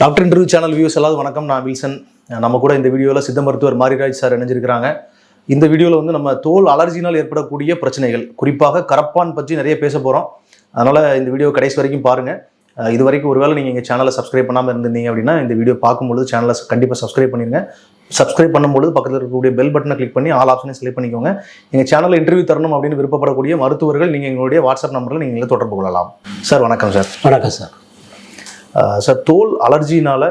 Doctor interview channel views எல்லாரும் வணக்கம். நான் வில்சன். நம்ம கூட இந்த வீடியோவில் சித்த மருத்துவர் மாரிராஜ் சார் இணைஞ்சிருக்கிறாங்க. இந்த வீடியோவில் வந்து நம்ம தோல் அலர்ஜினால் ஏற்படக்கூடிய பிரச்சனைகள், குறிப்பாக கரப்பான் பற்றி நிறைய பேச போகிறோம். அதனால் இந்த வீடியோ கடைசி வரைக்கும் பாருங்கள். இது வரைக்கும் ஒருவேளை நீங்கள் எங்கள் சேனலை சப்ஸ்கிரைப் பண்ணாமல் இருந்தீங்க அப்படின்னா இந்த வீடியோ பார்க்கும்பொழுது சேனலை கண்டிப்பாக சப்ஸ்கிரைப் பண்ணிடுங்க. சப்ஸ்கிரைப் பண்ணும்போது பக்கத்தில் இருக்கக்கூடிய பெல் பட்டனை கிளிக் பண்ணி ஆல் ஆப்ஷனை செலக்ட் பண்ணிக்கோங்க. எங்கள் சேனலில் இன்டர்வியூ தரணும் அப்படின்னு விருப்பப்படக்கூடிய மருத்துவர்கள் நீங்கள் எங்களுடைய வாட்ஸ்அப் நம்பரில் நீங்கள் தொடர்பு கொள்ளலாம். சார் வணக்கம். சார் வணக்கம் சார். சார், தோல் அலர்ஜினால்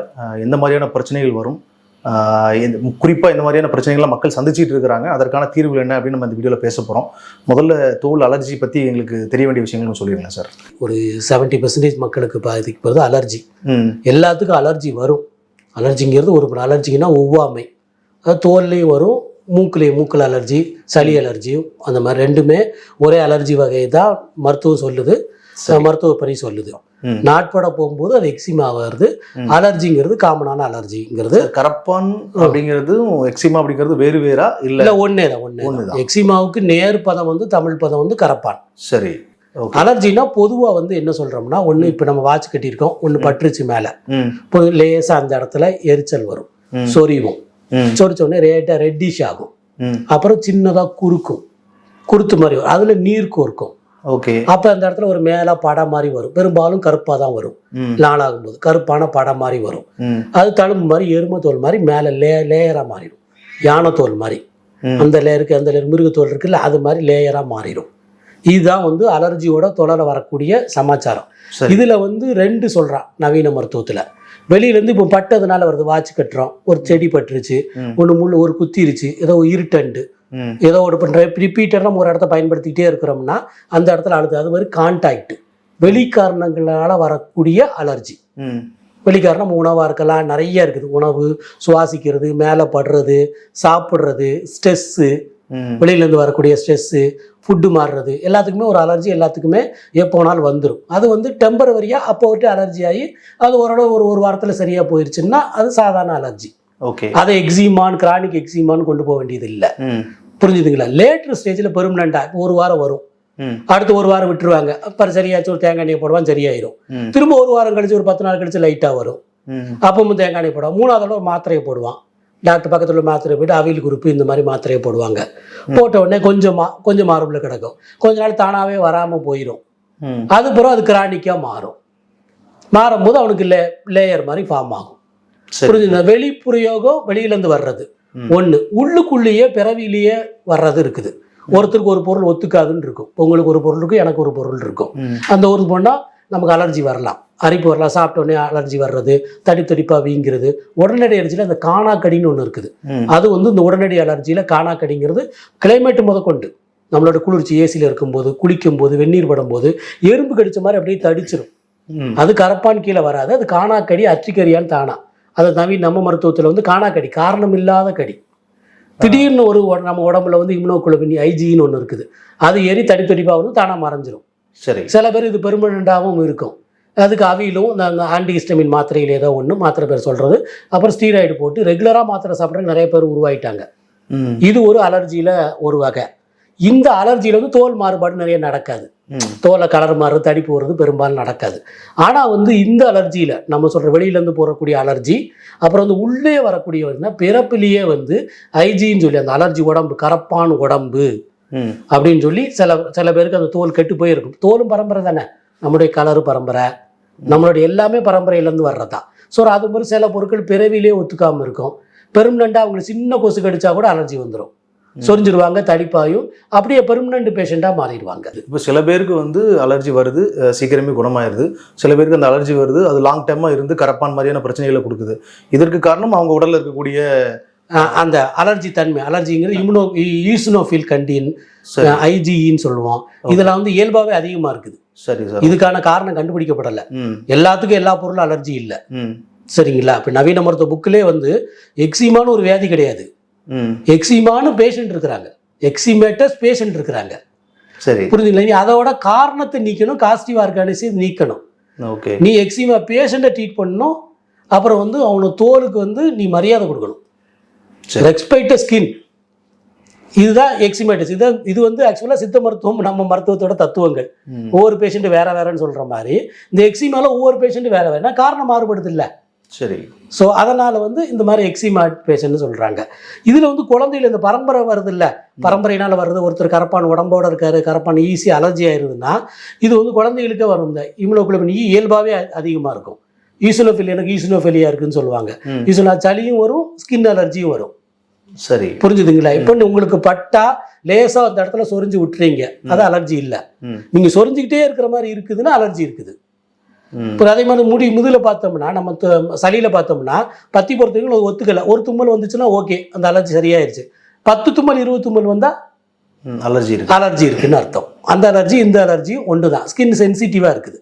எந்த மாதிரியான பிரச்சனைகள் வரும், குறிப்பாக இந்த மாதிரியான பிரச்சனைகளை மக்கள் சந்திச்சுட்டு இருக்கிறாங்க, அதற்கான தீர்வுகள் என்ன அப்படின்னு நம்ம இந்த வீடியோவில் பேச போகிறோம். முதல்ல தோல் அலர்ஜி பற்றி எங்களுக்கு தெரிய வேண்டிய விஷயங்கள்னு சொல்லிடுங்க சார். ஒரு 70% மக்களுக்கு பாதிக்கப்படுறது அலர்ஜி. எல்லாத்துக்கும் அலர்ஜி வரும். அலர்ஜிங்கிறது ஒரு அலர்ஜிங்கன்னா ஒவ்வாமை, அது தோல்லையும் வரும், மூக்கில் அலர்ஜி, சளி அலர்ஜியும், அந்த மாதிரி ரெண்டுமே ஒரே அலர்ஜி வகையை தான் மருத்துவம் சொல்லுது, மருத்துவ பணி சொல்லுது. நாட்பட போகும்போது அது எக்ஸிமா வருது. அலர்ஜிங்கிறது காமனான அலர்ஜிங்கிறது. கரப்பான் அப்படிங்கிறது எக்ஸிமா அப்படிங்கிறது வேறு வேறா இல்ல? ஒன்னேதான். எக்ஸிமாவுக்கு நேர் பதம் வந்து தமிழ் பதம் வந்து கரப்பான். சரி. அலர்ஜினா பொதுவா வந்து என்ன சொல்றோம்னா, ஒண்ணு இப்ப நம்ம வாட்ச் கட்டியிருக்கோம், ஒண்ணு பட்டுருச்சு மேல, லேசா அந்த இடத்துல எரிச்சல் வரும், சொறிவும், சொரிச்ச உடனே ரெட்டிஷ் ஆகும், அப்புறம் சின்னதா குருத்து மாதிரி வரும், அதுல நீர் கோர்க்கும். ஓகே. அப்ப அந்த இடத்துல ஒரு மேல படம் மாதிரி வரும், பெரும்பாலும் கருப்பா தான் வரும். நாளாகும் போது கருப்பான படம் மாதிரி வரும். அது தழும்பு மாதிரி எருமை தோல் மாதிரி மேல லேயரா மாறிடும், யானை தோல் மாதிரி. அந்த லேயருக்கு அந்த மிருகத்தோல் இருக்குல்ல, அது மாதிரி லேயரா மாறிடும். இதுதான் வந்து அலர்ஜியோட தொடர வரக்கூடிய சமாச்சாரம். இதுல வந்து ரெண்டு சொல்றான் நவீன மருத்துவத்துல. வெளியில இருந்து இப்போ பட்டதுனால வருது, வாட்ச் கட்டுறோம், ஒரு செடி பட்டுருச்சு, ஒண்ணு முள்ளு ஒரு குத்திருச்சு, ஏதோ இருட்டண்டு, ஏதோ ஒரு ரிப்பீட்டர் நம்ம ஒரு இடத்த பயன்படுத்திக்கிட்டே இருக்கிறோம்னா அந்த இடத்துல அழுது, அது மாதிரி கான்டாக்ட், வெளி காரணங்களால வரக்கூடிய அலர்ஜி. வெளிக்காரணம் உணவாக இருக்கலாம், நிறைய இருக்குது. உணவு, சுவாசிக்கிறது, மேலே படுறது, சாப்பிட்றது, ஸ்ட்ரெஸ்ஸு, வெளியிலேருந்து வரக்கூடிய ஸ்ட்ரெஸ்ஸு, ஃபுட்டு மாறுறது, எல்லாத்துக்குமே ஒரு அலர்ஜி எல்லாத்துக்குமே எப்போனாலும் வந்துடும். அது வந்து டெம்பரவரியாக அப்போ விட்டு அலர்ஜி ஆகி அது ஓரளவு ஒரு வாரத்தில் சரியாக போயிடுச்சுன்னா அது சாதாரண அலர்ஜி. ஓகே. அதை எக்ஸிமான், கிரானிக் எக்ஸிமான்னு கொண்டு போக வேண்டியது இல்லை. புரிஞ்சுதுங்களா? லேட்டர் ஸ்டேஜில் பெர்மனண்டாக ஒரு வாரம் வரும், அடுத்து ஒரு வாரம் விட்டுருவாங்க, அப்புறம் சரியாச்சு ஒரு தேங்காய் எண்ணெய் போடுவான், சரியாயிரும். திரும்ப ஒரு வாரம் கழிச்சு ஒரு 10 நாள் கழிச்சு லைட்டாக வரும், அப்பவும் தேங்காய் எண்ணெய் போடுவான். 3ஆவது ஒரு மாத்திரையை போடுவான், டாக்டர் பக்கத்தில் உள்ள மாத்திரை போயிட்டு அவியல் குரூப் இந்த மாதிரி மாத்திரையை போடுவாங்க. போட்ட உடனே கொஞ்சம் மாறுபல கிடக்கும், கொஞ்ச நாள் தானாகவே வராமல் போயிடும். அதுக்கப்புறம் அது கிரானிக்காக மாறும்போது அவனுக்கு லேயர் மாதிரி ஃபார்ம் ஆகும். புரிஞ்சுங்க? வெளிப்புறயோகம் வெளியிலேருந்து வர்றது ஒன்று, உள்ளுக்குள்ளேயே பிறவிலேயே வர்றது இருக்குது. ஒருத்தருக்கு ஒரு பொருள் ஒத்துக்காதுன்னு இருக்கும். உங்களுக்கு ஒரு பொருள் இருக்கும், எனக்கு ஒரு பொருள் இருக்கும். அந்த ஒரு போனால் நமக்கு அலர்ஜி வரலாம், அரிப்பு வரலாம், சாப்பிட்ட உடனே அலர்ஜி வர்றது, தடிப்பா வீங்கிறது. உடனடி அலர்ஜியில் அந்த காணாக்கடின்னு ஒன்று இருக்குது. அது வந்து இந்த உடனடி அலர்ஜியில் காணாக்கடிங்கிறது கிளைமேட் முதற்கொண்டு, நம்மளோட குளிர்ச்சி ஏசியில் இருக்கும்போது, குளிக்கும் போது, வெந்நீர் படும்போது எறும்பு கடிச்ச மாதிரி அப்படியே தடிச்சிடும். அது கரப்பான் கீழே வராது, அது காணாக்கடி, அச்சிக்கரியான்னு தானா. அது நம்ம மருத்துவத்தில் வந்து காணாக்கடி, காரணம் இல்லாத கடி. திடீர்னு ஒரு நம்ம உடம்புல வந்து இம்யூனோகுளோபின் ஐஜின்னு ஒன்று இருக்குது, அது ஏறி தடிப்பாக வந்து தானாக மறைஞ்சிரும். சரி. சில பேர் இது பெர்மனண்டாகவும் இருக்கும். அதுக்கு அவியிலும் இந்த ஆன்டிஹிஸ்டமின் மாத்திரையில் ஏதோ ஒன்று மாத்திரை பேர் சொல்கிறது, அப்புறம் ஸ்டீராய்டு போட்டு ரெகுலராக மாத்திரை சாப்பிட்ற நிறைய பேர் உருவாயிட்டாங்க. இது ஒரு அலர்ஜியில் ஒரு வகை. இந்த அலர்ஜியில் வந்து தோல் மாறுபாடு நிறைய நடக்காது, தோலை கலர் மாறுறது, தடிப்பு வருது பெரும்பாலும் நடக்காது. ஆனால் வந்து இந்த அலர்ஜியில் நம்ம சொல்கிற வெளியிலேருந்து போகக்கூடிய அலர்ஜி, அப்புறம் வந்து உள்ளே வரக்கூடிய பிறப்பிலேயே வந்து ஐஜின்னு சொல்லி அந்த அலர்ஜி உடம்பு, கரப்பான் உடம்பு அப்படின்னு சொல்லி சில பேருக்கு அந்த தோல் கெட்டு போயிருக்கும். தோலும் பரம்பரை தானே, நம்முடைய கலரு பரம்பரை, நம்மளுடைய எல்லாமே பரம்பரையிலேருந்து வர்றதா. ஸோ அது மாதிரி சில பொருட்கள் பிறவிலே ஒத்துக்காமல் இருக்கும். பெர்மனண்டாக அவங்களுக்கு சின்ன கொசு கடிச்சா கூட அலர்ஜி வந்துடும், சொரிஞ்சிருவாங்க, தடிப்பாயும், அப்படியே பெர்மனண்ட் பேஷண்டாக மாறிடுவாங்க. இப்போ சில பேருக்கு வந்து அலர்ஜி வருது, சீக்கிரமே குணமாயிருது. சில பேருக்கு அந்த அலர்ஜி வருது, அது லாங் டைமாக இருந்து கரப்பான் மாதிரியான பிரச்சனைகளை கொடுக்குது. இதற்கு காரணம் அவங்க உடலில் இருக்கக்கூடிய அந்த அலர்ஜி தன்மை. அலர்ஜிங்கிறது ஈஸ்னோஃபில் கண்டின், ஐஜின்னு சொல்லுவோம். இதில் வந்து இயல்பாகவே அதிகமாக இருக்குது. சரி சார். இதுக்கான காரணம் கண்டுபிடிக்கப்படலை. எல்லாத்துக்கும் எல்லா பொருளும் அலர்ஜி இல்லை. சரிங்களா? இப்போ நவீன மருத்துவ புக்கிலே வந்து எக்ஸிமான்னு ஒரு வியாதி கிடையாது. எக்ஸிமானு பேஷண்ட் இருக்கிறாங்க, எக்ஸிமேட்டஸ் பேஷண்ட் இருக்கிறாங்க. சரி, புரிஞ்சுங்களா? நீ அதோட காரணத்தை நீக்கணும், காஸ்டிவ் ஆர்கானிசம் நீக்கணும். ஓகே. நீ எக்ஸிமா பேஷண்ட்டை ட்ரீட் பண்ணணும். அப்புறம் வந்து அவனோட தோலுக்கு வந்து நீ மரியாதை கொடுக்கணும், ரெஸ்பெக்ட் ஸ்கின். இதுதான் எக்ஸிமேட்டிஸ். இது வந்து ஆக்சுவலாக சித்த மருத்துவம், நம்ம மருத்துவத்தோட தத்துவங்கள். ஒவ்வொரு பேஷண்ட்டு வேற வேறன்னு சொல்கிற மாதிரி இந்த எக்ஸிமால ஒவ்வொரு பேஷண்ட்டு வேற வேற காரணம் மாறுபடுது இல்லை. சரி. ஸோ அதனால் வந்து இந்த மாதிரி எக்ஸிமா பேஷண்ட்னு சொல்கிறாங்க. இதில் வந்து குழந்தைகள் இந்த பரம்பரை வருது இல்லை, பரம்பரையினால் வருது. ஒருத்தர் கரப்பான் உடம்போடு இருக்காரு, கரப்பான் ஈஸியாக அலர்ஜி ஆயிடுதுன்னா இது வந்து குழந்தைகளுக்கே வரும். இந்த இம்யூனோகுளோபின் இயல்பாகவே அதிகமாக இருக்கும். எனக்கு ஈசனோஃபிலியா இருக்குன்னு சொல்லுவாங்க. சளியும் வரும், ஸ்கின் அலர்ஜியும் வரும். சரி, புரிஞ்சுதுங்களா? இப்போ உங்களுக்கு பட்டா லேசா அந்த இடத்துல சொரிஞ்சு விட்டுறீங்க, அது அலர்ஜி இல்லை. நீங்க சொரிஞ்சுக்கிட்டே இருக்கிற மாதிரி இருக்குதுன்னா அலர்ஜி இருக்குது. இப்போ அதே மாதிரி முதுகுல பார்த்தோம்னா, நம்ம சளியில பார்த்தோம்னா பத்தி பொறுத்தவரைக்கும் ஒத்துக்கல. ஒரு தும்மல் வந்துச்சுன்னா ஓகே, அந்த அலர்ஜி சரியாயிருச்சு. 10 தும்மல் 20 தும்மல் வந்தா அலர்ஜி இருக்குன்னு அர்த்தம். அந்த அலர்ஜி இந்த அலர்ஜியும் ஒன்று தான். ஸ்கின் சென்சிட்டிவா இருக்குது.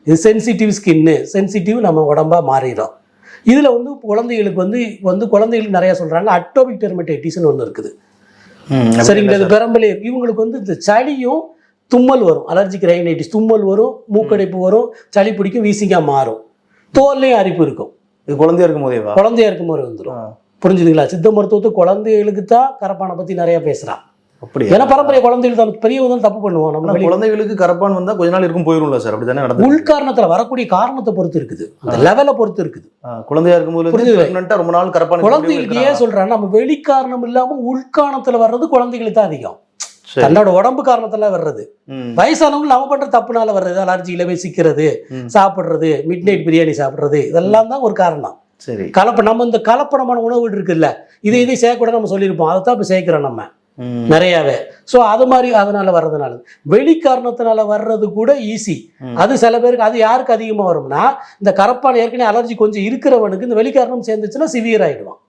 இது சென்சிட்டிவ் ஸ்கின்னு, சென்சிட்டிவ் நம்ம உடம்பா மாறிடும். இதுல வந்து குழந்தைகளுக்கு நிறைய சொல்றாங்க அட்டோபிக் டெர்மடைட்டிஸ்னு ஒன்று இருக்குது. சரிங்களா? இது பெரம்பலே இவங்களுக்கு வந்து இந்த சளியும் தும்மல் வரும், அலர்ஜிக் ரைனைட்டிஸ், தும்மல் வரும், மூக்கடைப்பு வரும், சளி பிடிக்கும், வீசிங்கா மாறும், தோல்லையும் அரிப்பு இருக்கும். இது குழந்தையா இருக்கும் போது வந்துடும். புரிஞ்சுதுங்களா? சித்த மருத்துவத்தை குழந்தைகளுக்கு தான் கரப்பானை பத்தி நிறைய பேசுறான். அப்படி ஏன்னா பரம்பரை குழந்தைகள் தான் பெரியவங்க தான் தப்பு பண்ணுவோம். நம்ம குழந்தைகளுக்கு கரப்பான் வந்தா கொஞ்ச நாள் இருக்கும் போயிரும்ல சார், அப்படிதானே நடக்குது? உள்காரணத்துல வரக்கூடிய காரணத்தை பொறுத்து இருக்குது, அந்த லெவலை பொறுத்து இருக்குது. குழந்தையா இருக்கும்போது ரொம்ப நாள் கரப்பான் குழந்தைகளுக்கு ஏன் சொல்றாங்க, நம்ம வெளிக்காரணம் இல்லாம உள்காரணத்துல வர்றது குழந்தைகளுக்கு தான் அதிகம். தன்னோட உடம்பு காரணத்துல வர்றது, வயசானவங்க நம்ம பண்ற தப்புனால வர்றது, அலர்ஜியில போய் சிக்கிறது, சாப்பிடுறது, மிட் நைட் பிரியாணி சாப்பிடுறது, இதெல்லாம் தான் ஒரு காரணம். சரி, நம்ம இந்த கலப்படமான உணவுகள் இருக்குல்ல, இதை சேர்க்க நம்ம சொல்லியிருப்போம், அதை தான் இப்ப சேர்க்கிறோம் நம்ம நிறையாவே. ஸோ அது மாதிரி அதனால வர்றதுனால வெளி காரணத்தினால வர்றது கூட ஈஸி. அது சில பேருக்கு, அது யாருக்கு அதிகமாக வரும்னா, இந்த கரப்பான் ஏற்கனவே அலர்ஜி கொஞ்சம் இருக்கிறவனுக்கு இந்த வெளிக்காரணம் சேர்ந்துச்சுன்னா சிவியர் ஆகிடுவான்.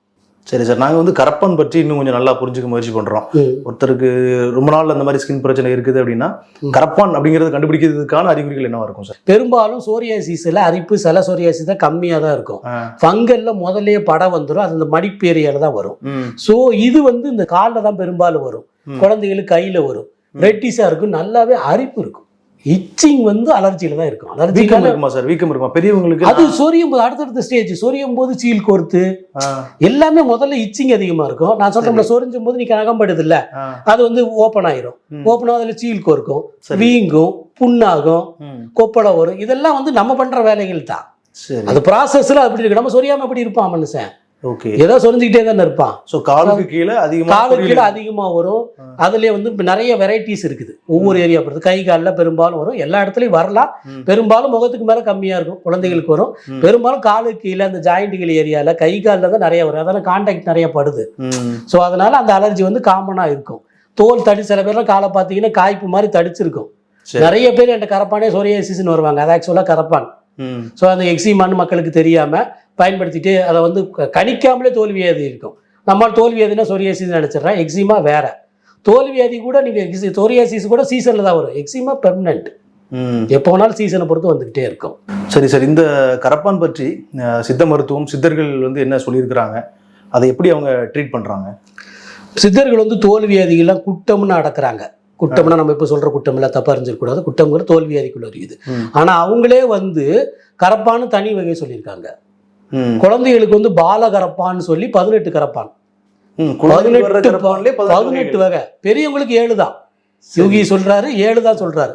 சரி சார், நாங்கள் வந்து கரப்பான் பற்றி இன்னும் கொஞ்சம் நல்லா புரிஞ்சுக்க முயற்சி பண்ணுறோம். ஒருத்தருக்கு ரொம்ப நாள் அந்த மாதிரி ஸ்கின் பிரச்சனை இருக்குது அப்படின்னா கரப்பான் அப்படிங்கிறது கண்டுபிடிக்கிறதுக்கான அறிகுறிகள் என்னவா இருக்கும் சார்? பெரும்பாலும் சோரியாசிஸ்ல அரிப்பு, சில சோரியாசிஸ் தான் கம்மியாக தான் இருக்கும். ஃபங்கல்ல முதலே படம் வந்துடும், அது இந்த மடிப்பு ஏரியால தான் வரும். ஸோ இது வந்து இந்த காலில் தான் பெரும்பாலும் வரும், குழந்தைகளுக்கு கையில் வரும், ரெட்டிஸாக இருக்கும், நல்லாவே அரிப்பு இருக்கும். இச்சிங் வந்து அலர்ஜியில தான் இருக்கும். வீக்கம் இருக்குமா சார்? வீக்கம் இருக்குமா பெரியவங்களுக்கு? அது சொரியும் போது அடுத்தடுத்த ஸ்டேஜ், சொரியும் போது சீல் கோர்த்து எல்லாமே முதல்ல இச்சிங் அதிகமா இருக்கும். நான் சொல்றேன், சொரிஞ்சும் போது நீ நகம்படுது இல்ல, அது வந்து ஓப்பன் ஆயிரும். ஓப்பன் ஆகுதுல சீல் கோர்க்கும், வீங்கும், புண்ணாகும், கொப்பளை வரும். இதெல்லாம் வந்து நம்ம பண்ற வேலைகள் தான். அது ப்ராசஸ்ல அப்படி இருக்கு. நம்ம சொரியாம எப்படி இருப்பான் மனுஷன்? ஏதோ சொரிஞ்சுக்கிட்டே தானே இருப்பான். காலுக்கு கீழே அதிகமா வரும். அதுலயே வந்து நிறைய வெரைட்டிஸ் இருக்குது, ஒவ்வொரு ஏரியா பொறுத்து. கை காலில் பெரும்பாலும் வரும், எல்லா இடத்துலயும் வரலாம். பெரும்பாலும் முகத்துக்கு மேல கம்மியா இருக்கும், குழந்தைகளுக்கு வரும். பெரும்பாலும் காலுக்கு கீழே அந்த ஜாயிண்ட்டுகள் ஏரியால, கை காலில் தான் நிறைய வரும். அதனால கான்டாக்ட் நிறைய படுது. ஸோ அதனால அந்த அலர்ஜி வந்து காமனா இருக்கும். தோல் தடி, சில பேர்லாம் காலை பார்த்தீங்கன்னா காய்ப்பு மாதிரி தடிச்சிருக்கும். நிறைய பேர் என்கிட்ட கரப்பானே சோரியாசிஸ்ன்னு வருவாங்க, அது ஆக்சுவலா கரப்பான். ஸோ அந்த எக்ஸிமான்னு மக்களுக்கு தெரியாம பயன்படுத்திட்டு அதை வந்து கணிக்காமலே தோல்வியாதி இருக்கும். நம்மளால் தோல்வியாதினா சோரியாசிஸ் நினைச்சிடறேன், எக்ஸிமா வேற. தோல்வியாதி கூட நீங்க சோரியாசிஸ் கூட சீசன்ல தான் வரும், எக்ஸிமா பெர்மனன்ட், எப்போ வேணாலும் சீசனை பொறுத்து வந்துகிட்டே இருக்கும். சரி சார், இந்த கரப்பான் பற்றி சித்த மருத்துவம், சித்தர்கள் வந்து என்ன சொல்லியிருக்கிறாங்க, அதை எப்படி அவங்க ட்ரீட் பண்றாங்க? சித்தர்கள் வந்து தோல்வியாதிகள்லாம் குட்டம்னு அடக்குறாங்க. குட்டம்னா நம்ம இப்போ சொல்ற குட்டம் இல்லை, தப்பா அறிஞ்சிடக்கூடாது. குட்டம்ங்கிற தோல்வியாதிக்குள்ள இருக்குது. ஆனா அவங்களே வந்து கரப்பான்னு தனி வகை சொல்லியிருக்காங்க. குழந்தைகளுக்கு வந்து பாலகரப்பான்னு சொல்லி 18 கரப்பான், 18 வகை. பெரியவங்களுக்கு 7 தான். யோகி சொல்றாரு 7 தான் சொல்றாரு.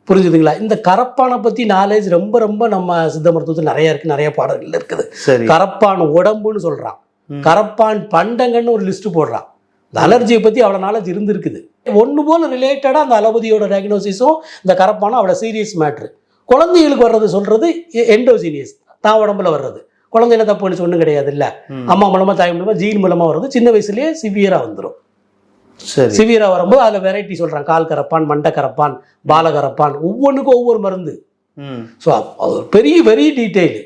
புரிஞ்சுதுங்களா? இந்த கரப்பானை பத்தி நாலேஜ் ரொம்ப ரொம்ப நம்ம சித்த மருத்துவத்தில் நிறைய இருக்கு, நிறைய பாடல்கள் இருக்குது. கரப்பான் உடம்புன்னு சொல்றான், கரப்பான் பண்டங்கன்னு ஒரு லிஸ்ட் போடுறான். இந்த அலர்ஜியை பத்தி அவ்வளவு நாலேஜ் இருந்திருக்குது. ஒன்று போல ரிலேட்டடா அந்த அலோபதியோட டயக்னோசிஸும் இந்த கரப்பானும் அவ்வளோ சீரியஸ் மேட்ரு. குழந்தைகளுக்கு வர்றது சொல்றது எண்டோஜீனியஸ், தான் உடம்புல வர்றது. குழந்தையில தப்பு ஒன்றும் கிடையாது இல்ல, அம்மா மூலமா தாய் மூலமா ஜீன் மூலமா வர்றது. சின்ன வயசுலயே சிவியரா வந்துடும். சிவியரா வரும்போது அதுல வெரைட்டி சொல்றான், கால் கரப்பான், மண்டை கரப்பான், பாலகரப்பான், ஒவ்வொன்றுக்கும் ஒவ்வொரு மருந்து. ஸோ பெரிய வெரி டீட்டெயில்.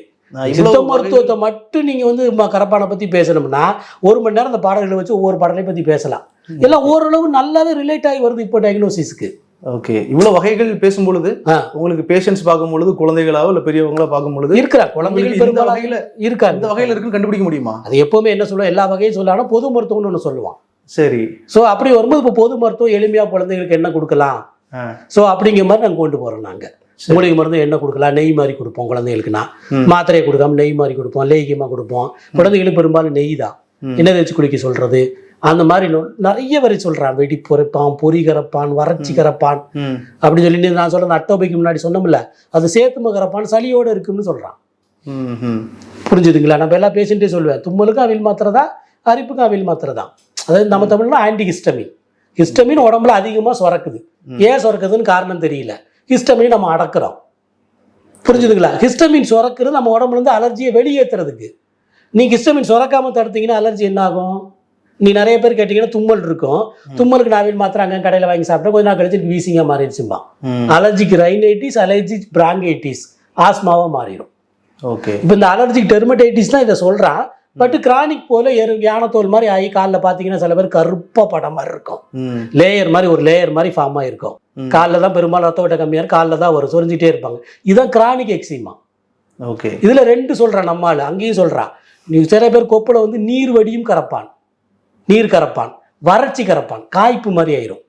சித்த மருத்துவத்தை மட்டும் நீங்க வந்து கரப்பானை பத்தி பேசணும்னா 1 மணி நேரம் அந்த பாடல்களை வச்சு ஒவ்வொரு பாடலையும் பத்தி பேசலாம். எல்லாம் ஓரளவு நல்லாவே ரிலேட் ஆகி வருது இப்போ டயக்னோசிஸ்க்கு. ஓகே, இவ்வளவு வகைகள் பேசும்பொழுது உங்களுக்கு பேஷண்ட்ஸ் பார்க்கும்பொழுது, குழந்தைகளாவோ இல்ல பெரியவங்களா பார்க்கும்பொழுது இருக்கிறாங்க, குழந்தைகள் பெரும்பாலும் வகையில இருக்கா, இந்த வகையில இருக்குன்னு கண்டுபிடிக்க முடியுமா? அது எப்பவுமே என்ன சொல்லுவோம், எல்லா வகையும் சொல்லலாம், பொது மருத்துவம்னு ஒன்று சொல்லுவான். சரி, ஸோ அப்படி வரும்போது இப்போ பொது மருத்துவம் எளிமையா குழந்தைகளுக்கு என்ன கொடுக்கலாம், ஸோ அப்படிங்கிற மாதிரி நாங்கள் கொண்டு போறோம். நாங்க மூலிகை மருந்து என்ன கொடுக்கலாம், நெய் மாதிரி கொடுப்போம் குழந்தைகளுக்குன்னா. மாத்திரையை கொடுக்காம நெய் மாதிரி கொடுப்போம், லேகியமா கொடுப்போம். குழந்தைகளுக்கு பெரும்பாலும் நெய் தான், என்ன தேய்ச்சி குளிக்க சொல்றது, அந்த மாதிரி நிறைய வரை சொல்றான். வெடி பொறைப்பான், பொறி கரப்பான், வறட்சி கரப்பான் அப்படின்னு சொல்லி நான் சொல்றேன். அட்டோபைக்கு முன்னாடி சொன்னோம்ல, அது சேத்தும கரப்பான் சளியோட இருக்குன்னு சொல்றான். புரிஞ்சுதுங்களா? நம்ம எல்லா பேஷண்ட்டே சொல்லுவேன், தும்மலுக்கும் அவியல் மாத்திரை தான், அரிப்புக்கும் அவியல் மாத்திரை தான். அதாவது நம்ம தமிழ்ல ஆன்டி ஹிஸ்டமின். ஹிஸ்டமின் உடம்புல அதிகமாக சுரக்குது. ஏன் சுரக்குதுன்னு காரணம் தெரியல. ஹிஸ்டமின் நம்ம அடக்குறோம். புரிஞ்சுதுங்களா? ஹிஸ்டமின் சுரக்கிறது நம்ம உடம்புல இருந்து அலர்ஜியை வெளியேற்றுறதுக்கு. நீங்க ஹிஸ்டமின் சுரக்காம தடுத்தீங்கன்னா அலர்ஜி என்ன ஆகும்? நீ நிறைய பேர் கேட்டீங்கன்னா தும்மல் இருக்கும். தும்மலுக்கு நாவில் மாத்திரம் அங்கே கடையில் வாங்கி சாப்பிட்டா கொஞ்ச நாள் கழிச்சு வீசிங்கா மாறிடுச்சும்பா. அலர்ஜிக்கு ரைனைட்டிஸ், அலர்ஜிக் பிராங்கைட்டிஸ், ஆஸ்மாவா மாறிடும். ஓகே. இப்போ இந்த அலர்ஜிக் டெர்மடைட்டிஸ் தான் இதை சொல்றான். பட் கிரானிக் போல யானத்தோல் மாதிரி ஆகி காலில் பார்த்தீங்கன்னா சில பேர் கருப்பா படம் மாதிரி இருக்கும். லேயர் மாதிரி ஒரு லேயர் மாதிரி ஃபார்ம் ஆகிருக்கும். காலில் தான் பெரும்பாலும் ரத்த ஓட்டம் கம்மியாக இருக்கும், காலில் தான் வரும், சொரிஞ்சிட்டே இருப்பாங்க. இதுதான் கிரானிக் எக்ஸிமா. ஓகே. இதுல 2 சொல்றான் நம்மால். அங்கேயும் சொல்றான், நீ சில பேர் கொப்புல வந்து நீர் வடியும் கரப்பான், நீர் கரப்பான், வறட்சி கரப்பான், காய்ப்பு மாதிரி ஆயிரும்.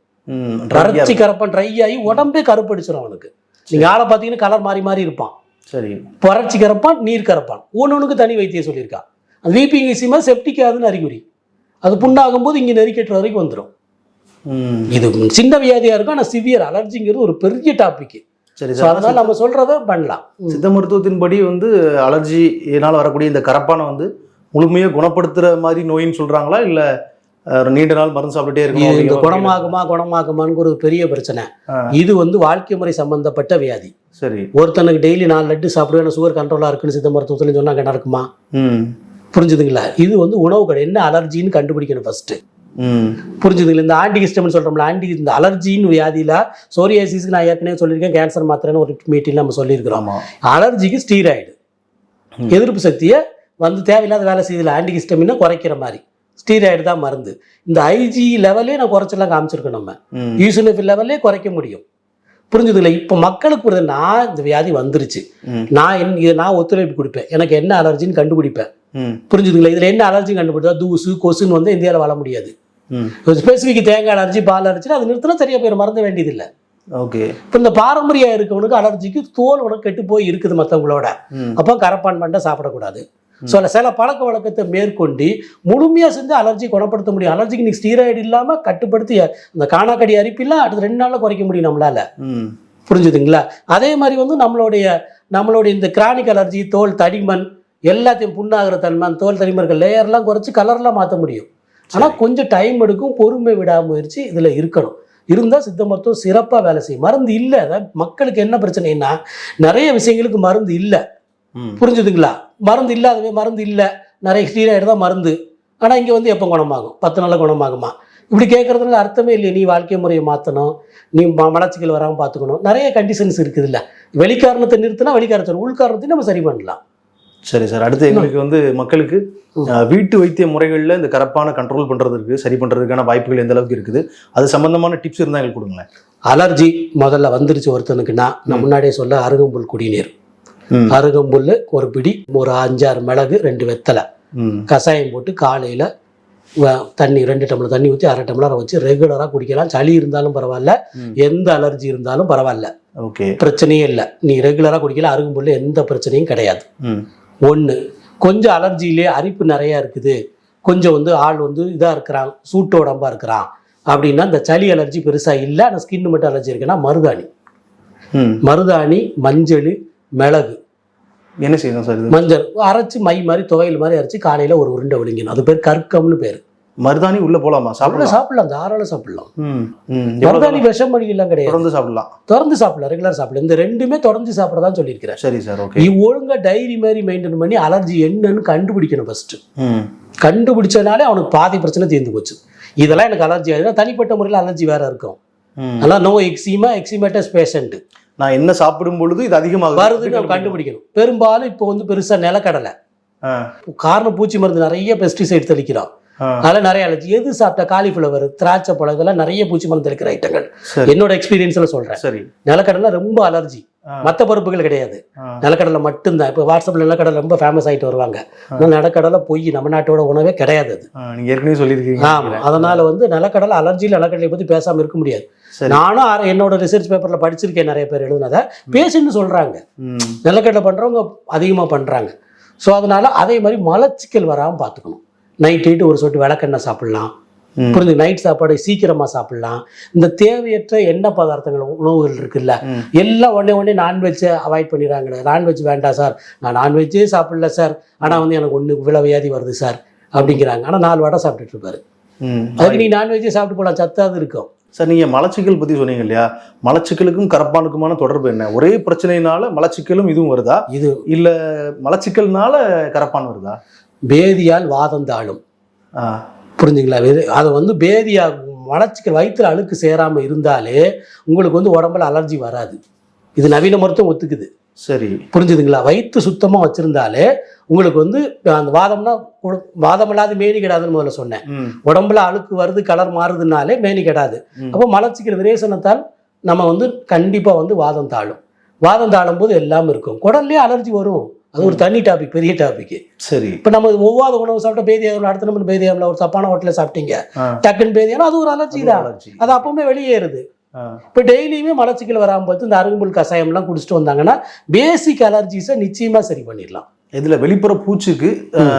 வறட்சி கரப்பான் ட்ரை ஆகி உடம்பே கருப்படிச்சிடும் அவனுக்கு. நீங்க ஆளை பார்த்தீங்கன்னா கலர் மாறி மாறி இருப்பான். சரி. வறட்சி கரப்பான், நீர் கரப்பான், ஒன்னொன்னுக்கு தனி வைத்தியம் சொல்லியிருக்கான். அது வீப்பிங் எக்ஸிமா செப்டிக் ஆகுதுன்னு அறிகுறி. அது புண்ணாகும் போது இங்க நெருக்கேற்ற வரைக்கும் வந்துடும். இது சின்ன வியாதியா இருக்கும், ஆனா சிவியர் அலர்ஜிங்கிறது ஒரு பெரிய டாபிக். சரி. அதனால நம்ம சொல்றத பண்ணலாம். சித்த மருத்துவத்தின்படி வந்து அலர்ஜினால வரக்கூடிய இந்த கரப்பானை வந்து முழுமையா குணப்படுத்துற மாதிரி நோயின்னு சொல்றாங்களா, இல்ல நீண்ட நாள் மருந்து சாப்பிட்டுட்டே இருக்கும்? இந்த குணமாகுமான்னு ஒரு பெரிய பிரச்சனை. இது வந்து வாழ்க்கை முறை சம்பந்தப்பட்ட வியாதி. சரி. ஒருத்தனுக்கு டெய்லி 4 லட்டு சாப்பிடுவேன், சுகர் கண்ட்ரோலா இருக்குன்னு சித்த மருத்துவத்துல சொன்னாங்க, நடக்குமா? புரிஞ்சுதுங்களா? இது வந்து உணவு கடை என்ன அலர்ஜின்னு கண்டுபிடிக்கணும் ஃபர்ஸ்ட். புரிஞ்சுதுங்களா? இந்த ஆன்டி ஹிஸ்டமின் சொல்றோம்ல, இந்த அலர்ஜின்னு வியாதியில சோரியாசிஸ்க்கு நான் ஏற்கனவே சொல்லியிருக்கேன், கேன்சர் மாத்திரைன்னு ஒரு மீட்டிங்ல நம்ம சொல்லியிருக்கிறோம். அலர்ஜிக்கு ஸ்டீராய்டு எதிர்ப்பு சக்தியை வந்து தேவையில்லாத வேலை செய்யல, ஆன்டி ஹிஸ்டமினை குறைக்கிற மாதிரி ஸ்டீராய்டு தான் மருந்து. இந்த ஐஜி லெவலே நான் குறைச்செல்லாம் காமிச்சிருக்கோம். நம்ம யூசினோஃபில் லெவல்லே குறைக்க முடியும். புரிஞ்சுதுங்களா? இப்போ மக்களுக்கு புரியுது, நான் இந்த வியாதி வந்துருச்சு, நான் ஒத்துழைப்பு கொடுப்பேன், எனக்கு என்ன அலர்ஜின்னு கண்டுபிடிப்பேன். புரிஞ்சுதுங்களா? இதுல என்ன அலர்ஜி கண்டுபிடிச்சா தூசு கொசுன்னு வந்து இந்தியாவில் வாழ முடியாது. ஸ்பெசிஃபிக் தேங்காய் அலர்ஜி, பால் அலர்ஜி, அது நிறுத்தினா சரியா போய் மறந்த வேண்டியதில்லை. ஓகே. இப்போ இந்த பாரம்பரியம் இருக்கவனுக்கு அலர்ஜிக்கு தோல் உனக்கு கெட்டு போய் இருக்குது மற்றவங்களோட, அப்போ கரப்பான் பண்ண சாப்பிடக்கூடாது. சில பழக்க வழக்கத்தை மேற்கொண்டு முழுமையா செஞ்சு அலர்ஜி குணப்படுத்த முடியும். அலர்ஜிக்கு நீ ஸ்டீராய்டு இல்லாம கட்டுப்படுத்தி அந்த காணாக்கடி அரிப்பில்லாம் அடுத்த 2 நாள்ல குறைக்க முடியும் நம்மளால. புரிஞ்சுதுங்களா? அதே மாதிரி வந்து நம்மளுடைய இந்த கிரானிக் அலர்ஜி, தோல் தடிமன், எல்லாத்தையும் புண்ணாகிற தன்மை, தோல் தடிமர்கள் லேயர்லாம் குறைச்சி கலர்லாம் மாற்ற முடியும். ஆனால் கொஞ்சம் டைம் எடுக்கும், பொறுமை விடாமுயற்சி இதில் இருக்கணும். இருந்தால் சித்த மருத்துவம் சிறப்பாக வேலை செய்யும். மருந்து இல்லை. மக்களுக்கு என்ன பிரச்சனைன்னா, நிறைய விஷயங்களுக்கு மருந்து இல்லை. புரிஞ்சுதுங்களா? மருந்து இல்லாதவே மருந்து இல்லை, நிறைய ஸ்டீராய்டு தான் மருந்து. ஆனால் இங்கே வந்து எப்போ குணமாகும்? 10 நாளில் குணமாகுமா? இப்படி கேட்கறதுனால அர்த்தமே இல்லையே. நீ வாழ்க்கை முறையை மாற்றணும், நீ மலச்சிக்கல் வராமல் பார்த்துக்கணும், நிறைய கண்டிஷன்ஸ் இருக்குது. இல்லை வெளிக்காரணத்தை நிறுத்தினா வெளிக்காரத்தை, உள்காரணத்தையும் நம்ம சரி பண்ணலாம். சரி சார். அடுத்து எங்களுக்கு வந்து மக்களுக்கு வீட்டு வைத்திய முறைகளில் இந்த கரப்பான கண்ட்ரோல் பண்ணுறதுக்கு, சரி பண்ணுறதுக்கான வாய்ப்புகள் எந்த அளவுக்கு இருக்குது, அது சம்பந்தமான டிப்ஸ் இருந்தால் எங்களுக்கு கொடுங்களேன். அலர்ஜி முதல்ல வந்துருச்சு ஒருத்தனுக்குன்னா, நான் முன்னாடியே சொல்ல அருகம்புல் குடிநீர், அருகம்புல் ஒரு பிடி, ஒரு 5-6 மிளகு, 2 வெத்தலை, கஷாயம் போட்டு காலையில் தண்ணி 2 டம்ளர் தண்ணி ஊற்றி 1/2 டம்ளரை வச்சு ரெகுலராக குடிக்கலாம். சளி இருந்தாலும் பரவாயில்ல, எந்த அலர்ஜி இருந்தாலும் பரவாயில்ல, ஓகே, பிரச்சனையே இல்லை. நீ ரெகுலராக குடிக்கலாம், அருகம்புல்ல எந்த பிரச்சனையும் கிடையாது. ஒன்று, கொஞ்சம் அலர்ஜியிலே அரிப்பு நிறையா இருக்குது, கொஞ்சம் வந்து ஆள் வந்து இதாக இருக்கிறான், சூட்டு உடம்பாக இருக்கிறான் அப்படின்னா, இந்த சளி அலர்ஜி பெருசாக இல்லை, ஆனால் ஸ்கின் மட்டும் அலர்ஜி இருக்குன்னா மருதாணி, மஞ்சள், மிளகு என்ன செய்யணும் சார்? மஞ்சள் அரைச்சி மை மாதிரி துவையல் மாதிரி அரைச்சி காலையில் ஒரு உருண்டை விழுங்கணும். அது பேர் கற்கம்னு பேர். மருதாணி உள்ள போலாமா? சாப்பிடலாம், தாராளம் சாப்பிடலாம். மருதாணி விஷம் மடியெல்லாம் கிடையாது, தொடர்ந்து சாப்பிடலாம், ரெகுலர் சாப்பிடலாம். இந்த 2மே தொடர்ந்து சாப்பிடதான் சொல்லியிருக்கிறேன். சரி சார், ஓகே. நீ ஒழுங்கா டைரி மாதிரி மெயின்டைன் பண்ணி அலர்ஜி என்னன்னு கண்டுபிடிக்கணும். ஃபர்ஸ்ட் கண்டுபிடிச்சனாலே அவனுக்கு பாதி பிரச்சனை தீர்ந்து போச்சு. இதெல்லாம் எனக்கு அலர்ஜி ஆகுதுன்னா தனிப்பட்ட முறையில் அலர்ஜி வேற இருக்கும். அதெல்லாம் நோ எக்ஸிமா, எக்ஸிமேட்டஸ் பேஷண்ட். நான் என்ன சாப்பிடும் பொழுது இது அதிகமாக வருதுன்னு கண்டுபிடிக்கணும். பெரும்பாலும் இப்போ வந்து பெருசா நிலக்கடலை, காரணம் பூச்சி மருந்து நிறைய பெஸ்டிசைட் தெளிக்கிறோம், அதெல்லாம் நிறைய அலர்ஜி. எது சாப்பிட்டா காலிஃப்ளவர், திராட்சை பழம், இதெல்லாம் நிறைய பூச்சி மருந்து தெளிக்கிற ஐட்டங்கள். என்னோட எக்ஸ்பீரியன்ஸ்ல சொல்றேன். சரி. நிலக்கடலை ரொம்ப அலர்ஜி, மற்ற பருப்புகள் கிடையாது, நிலக்கடலை மட்டும்தான். இப்போ வாட்ஸ்அப்ல நிலக்கடலை ரொம்ப ஃபேமஸ் ஆகிட்டு வருவாங்க. நிலக்கடலை பொய், நம்ம நாட்டோட உணவே கிடையாது அது. நீங்க ஏற்கனவே சொல்லியிருக்கீங்க. ஆமா, அதனால வந்து நிலக்கடலை அலர்ஜியில் நிலக்கடலை பத்தி பேசாம இருக்க முடியாது. நானும் என்னோட ரிசர்ச் பேப்பர்ல படிச்சிருக்கேன், நிறைய பேர் எழுதுனதை பேஷண்ட் சொல்றாங்க. நிலக்கடலை பண்றவங்க அதிகமா பண்றாங்க. ஸோ அதனால அதே மாதிரி மலச்சிக்கல் வராமல் பார்த்துக்கணும். நைட்டு ஒரு சொட்டு விளக்கெண்ணெய் சாப்பிடலாம், புரிஞ்சு நைட் சாப்பாடு சீக்கிரமா சாப்பிடலாம். இந்த தேவையற்ற எண்ணெய் பதார்த்தங்கள் உணவுகள் இருக்குல்ல, எல்லாம் உடனே நான்வெஜ்ஜை அவாய்ட் பண்ணிடுறாங்க. நான்வெஜ் வேண்டாம் சார், நான் நான்வெஜ்ஜே சாப்பிடல சார், ஆனா வந்து எனக்கு ஒண்ணு இவ்வளவு வியாதி வருது சார் அப்படிங்கிறாங்க. ஆனா 4 வடை சாப்பிட்டுட்டு இருப்பாரு. அதுக்கு நீ நான்வெஜ்ஜே சாப்பிட்டு போலாம், சத்தாது இருக்கும். சார் நீங்க மலச்சிக்கல் பத்தி சொன்னீங்க இல்லையா, மலச்சிக்கலுக்கும் கரப்பானுக்குமான தொடர்பு என்ன? ஒரே பிரச்சனையினால மலச்சிக்கலும் இதுவும் வருதா, இது இல்ல மலச்சிக்கல்னால கரப்பான் வருதா? பேதியால் வாதம் தாழும். புரிஞ்சுங்களா? அதை வந்து பேதியா மலச்சிக்கல் வயிற்றுல அழுக்கு சேராம இருந்தாலே உங்களுக்கு வந்து உடம்புல அலர்ஜி வராது. இது நவீன மருத்துவம் ஒத்துக்குது. சரி, புரிஞ்சுதுங்களா? வயிற்று சுத்தமா வச்சிருந்தாலே உங்களுக்கு வந்து அந்த வாதம்னா, வாதம் இல்லாத மேனி கெடாதுன்னு முதல்ல சொன்னேன். உடம்புல அழுக்கு வருது, கலர் மாறுதுனாலே மேனி கெடாது. அப்போ மலச்சிக்கல் விரேசனத்தால் நம்ம வந்து கண்டிப்பா வந்து வாதம் தாழும். வாதம் தாழும் போது எல்லாம் இருக்கும். குடல்லே அலர்ஜி வரும், அது ஒரு தனி டாபிக், பெரிய டாபிக். சரி, இப்ப நம்ம ஒவ்வாத உணவு சாப்பிட்டா பேதியாகும், அடுத்த நம்ம பேதியாகல ஒரு தப்பான ஹோட்டல சாப்பிட்டீங்க டக்குன்னு பேதியானா அது ஒரு அலர்ஜி தான். அது அப்பவுமே வெளியேறுது. இப்போ டெய்லியுமே மலச்சிக்கல் வராமல் பார்த்து இந்த அருகம்புல் கஷாயம்லாம் குடிச்சிட்டு வந்தாங்கன்னா பேசிக் அலர்ஜிஸை நிச்சயமா சரி பண்ணிடலாம். இதுல வெளிப்புற பூச்சிக்கு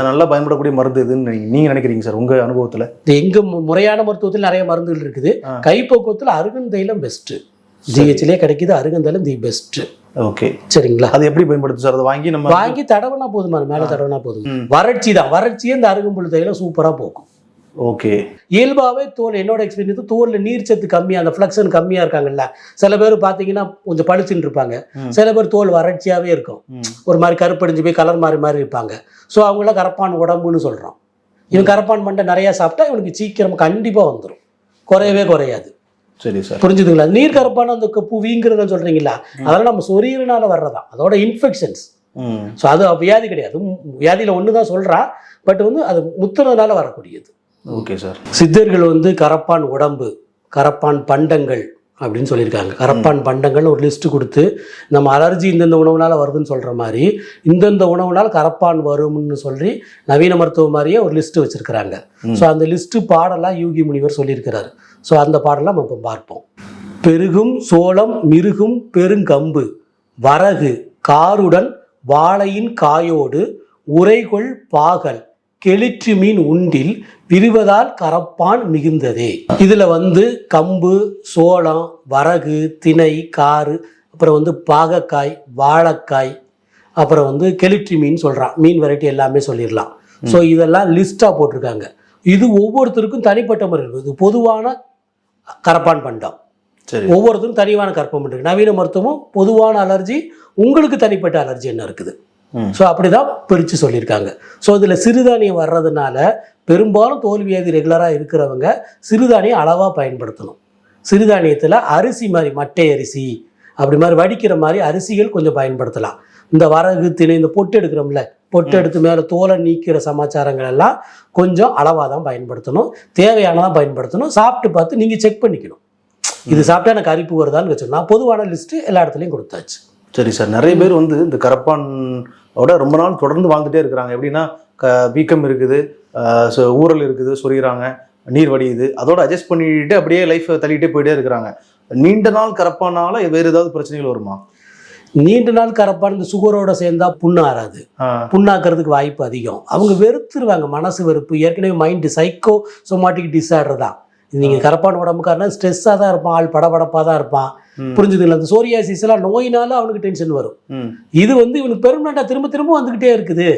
நல்லா பயன்படக்கூடிய மருந்து எதுன்னு நீங்க நினைக்கிறீங்க சார் உங்க அனுபவத்துல? எங்க முறையான மருத்துவத்தில் நிறைய மருந்துகள் இருக்குது. கைப்பக்குவத்தில் அருகந்தைலம் பெஸ்ட், ஜிஹெச்லயே கிடைக்குது. அருகந்தைலம் தி பெஸ்ட். ஓகே, சரிங்களா? அது எப்படி பயன்படுத்து சார்? அதை வாங்கி தடவனா போதுமா, மேல தடவனா போதும். வறட்சி தான், வறட்சியே இந்த அருகம்புல் தைலம் சூப்பரா போக்கும். ஓகே, இயல்பாவே தோல், என்னோட எக்ஸ்பீரியன்ஸ், தோல்ல நீர் சத்து கம்மியா, அந்த ஃபிளக்ஷன் கம்மியா இருக்காங்கல்ல, சில பேர் பாத்தீங்கன்னா கொஞ்சம் பளிச்சுன்னு இருப்பாங்க, சில பேர் தோல் வறட்சியாவே இருக்கும், ஒரு மாதிரி கருப்படிஞ்சு போய் கலர் மாறி இருப்பாங்க. ஸோ அவங்கள கரப்பான் உடம்புன்னு சொல்றோம். இவன் கரப்பான் மண்டை நிறைய சாப்பிட்டா இவனுக்கு சீக்கிரம் கண்டிப்பா வந்துடும், குறையவே குறையாது. சரி சார், புரிஞ்சுதுங்களா? நீர் கரப்பான அந்த கப்பு வீங்குறதுன்னு சொல்றீங்களா, அதெல்லாம் நம்ம சொரியறனால வர்றதா, அதோட இன்ஃபெக்ஷன்ஸ். ஸோ அது வியாதி கிடையாது, வியாதியில ஒண்ணுதான் சொல்றா, பட் வந்து அது முத்துறதுனால வரக்கூடியது. Okay sir. சித்தர்கள் வந்து கரப்பான் உடம்பு, கரப்பான் பண்டங்கள் அப்படின்னு சொல்லியிருக்காங்க. கரப்பான் பண்டங்கள்னு ஒரு லிஸ்ட் கொடுத்து, நம்ம அலர்ஜி இந்தந்த உணவுனால வருதுன்னு சொல்ற மாதிரி இந்தந்த உணவுனால கரப்பான் வரும்னு சொல்லி நவீன மருத்துவ மாதிரியே ஒரு லிஸ்ட் வச்சிருக்கிறாங்க. ஸோ அந்த லிஸ்ட் பாடலாம் யூகி முனிவர் சொல்லியிருக்கிறாரு. ஸோ அந்த பாடலாம் நம்ம இப்போ பார்ப்போம். பெருகும் சோளம் மிருகும் பெருங்கம்பு வரகு காருடன் வாழையின் காயோடு உரைகொள் பாகல் கெளிற்று மீன் உண்டில் விரிவதால் கரப்பான் மிகுந்ததே. இதுல வந்து கம்பு, சோளம், வரகு, திணை, காரு, அப்புறம் வந்து பாகக்காய், வாழைக்காய், அப்புறம் வந்து கெளிற்று மீன் சொல்றான். மீன் வெரைட்டி எல்லாமே சொல்லிடலாம். ஸோ இதெல்லாம் லிஸ்டா போட்டிருக்காங்க. இது ஒவ்வொருத்தருக்கும் தனிப்பட்ட முறை இருக்குது. இது பொதுவான கரப்பான் பண்டம், ஒவ்வொருத்தரும் தனியான கரப்பான் பண்டம். நவீன மருத்துவமும் பொதுவான அலர்ஜி, உங்களுக்கு தனிப்பட்ட அலர்ஜி என்ன இருக்குது. ஸோ அப்படிதான் பிரித்து சொல்லியிருக்காங்க. ஸோ இதில் சிறுதானியம் வர்றதுனால பெரும்பாலும் தோல்வியாதி ரெகுலராக இருக்கிறவங்க சிறுதானியம் அளவாக பயன்படுத்தணும். சிறுதானியத்தில் அரிசி மாதிரி மட்டை அரிசி அப்படி மாதிரி வடிக்கிற மாதிரி அரிசிகள் கொஞ்சம் பயன்படுத்தலாம். இந்த வரகு திணை, இந்த பொட்டு எடுக்கிறோம்ல, பொட்டு எடுத்து மேலே தோலை நீக்கிற சமாச்சாரங்கள் எல்லாம் கொஞ்சம் அளவாக தான் பயன்படுத்தணும், தேவையானதான் பயன்படுத்தணும். சாப்பிட்டு பார்த்து நீங்கள் செக் பண்ணிக்கணும், இது சாப்பிட்டா எனக்கு அரிப்பு வருதான்னு வச்சுக்கணும். நான் பொதுவான லிஸ்ட்டு எல்லா இடத்துலையும் கொடுத்தாச்சு. சரி சார், நிறைய பேர் வந்து இந்த கரப்பானோட ரொம்ப நாள் தொடர்ந்து வாழ்ந்துட்டே இருக்கிறாங்க. எப்படின்னா வீக்கம் இருக்குது, ஊறல் இருக்குது, சொரிகிறாங்க, நீர் வடியுது, அதோட அட்ஜஸ்ட் பண்ணிட்டு அப்படியே லைஃப் தள்ளிட்டே போயிட்டே இருக்கிறாங்க. நீண்ட நாள் கரப்பானால வேறு ஏதாவது பிரச்சனைகள் வருமா? நீண்ட நாள் கரப்பான் இந்த சுகரோட சேர்ந்தா புண்ணு ஆறாது, புண்ணாக்குறதுக்கு வாய்ப்பு அதிகம். அவங்க வெறுத்துருவாங்க, மனசு வெறுப்பு. ஏற்கனவே மைண்ட் சைக்கோ சொமாட்டிக் டிஸார்டர் தான். நீங்க கரப்பான் உடம்புக்காரனா ஸ்ட்ரெஸ்ஸாக தான் இருப்பான், ஆள் படபடப்பாக தான் இருப்பான். புரிஞ்சுதுங்களா? அந்த சோரியாசிஸ் எல்லாம் நோயினால அவனுக்கு டென்ஷன் வரும். இது வந்து இவனுக்கு பெர்மனண்டா திரும்ப திரும்ப வந்துகிட்டே இருக்குது.